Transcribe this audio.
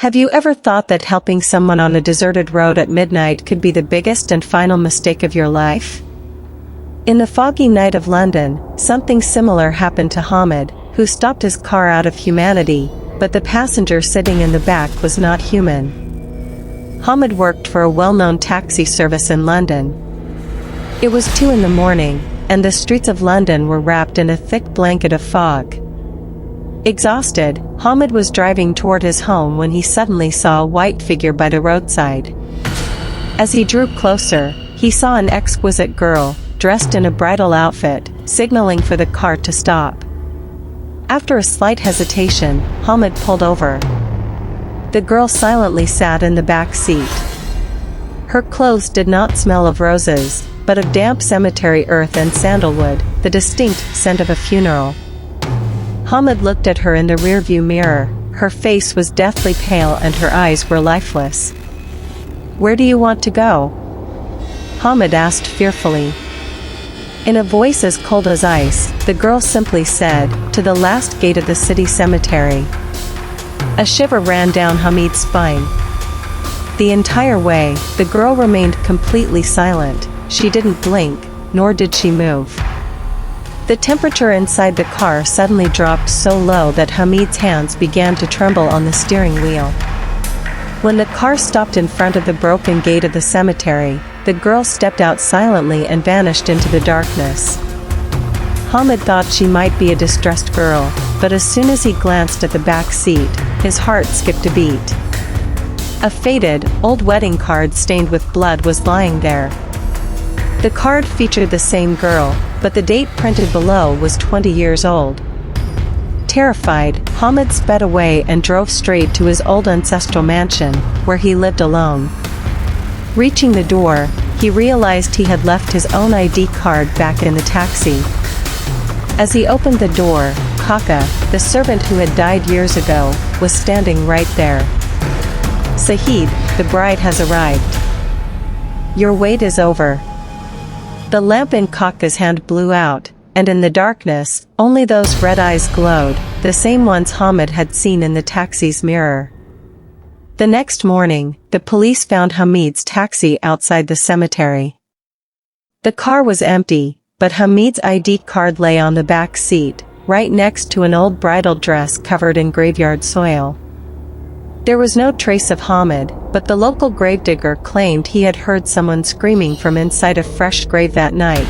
Have you ever thought that helping someone on a deserted road at midnight could be the biggest and final mistake of your life? In the foggy night of London, something similar happened to Hamid, who stopped his car out of humanity, but the passenger sitting in the back was not human. Hamid worked for a well-known taxi service in London. It was 2 in the morning, and the streets of London were wrapped in a thick blanket of fog. Exhausted, Hamid was driving toward his home when he suddenly saw a white figure by the roadside. As he drew closer, he saw an exquisite girl, dressed in a bridal outfit, signaling for the car to stop. After a slight hesitation, Hamid pulled over. The girl silently sat in the back seat. Her clothes did not smell of roses, but of damp cemetery earth and sandalwood, the distinct scent of a funeral. Hamid looked at her in the rearview mirror. Her face was deathly pale and her eyes were lifeless. "Where do you want to go?" Hamid asked fearfully. In a voice as cold as ice, the girl simply said, "To the last gate of the city cemetery." A shiver ran down Hamid's spine. The entire way, the girl remained completely silent. She didn't blink, nor did she move. The temperature inside the car suddenly dropped so low that Hamid's hands began to tremble on the steering wheel. When the car stopped in front of the broken gate of the cemetery, the girl stepped out silently and vanished into the darkness. Hamid thought she might be a distressed girl, but as soon as he glanced at the back seat, his heart skipped a beat. A faded, old wedding card stained with blood was lying there. The card featured the same girl, but the date printed below was 20 years old. Terrified, Hamid sped away and drove straight to his old ancestral mansion, where he lived alone. Reaching the door, he realized he had left his own ID card back in the taxi. As he opened the door, Kaka, the servant who had died years ago, was standing right there. "Sahid, the bride has arrived. Your wait is over." The lamp in Kaka's hand blew out, and in the darkness, only those red eyes glowed, the same ones Hamid had seen in the taxi's mirror. The next morning, the police found Hamid's taxi outside the cemetery. The car was empty, but Hamid's ID card lay on the back seat, right next to an old bridal dress covered in graveyard soil. There was no trace of Hamid, but the local gravedigger claimed he had heard someone screaming from inside a fresh grave that night.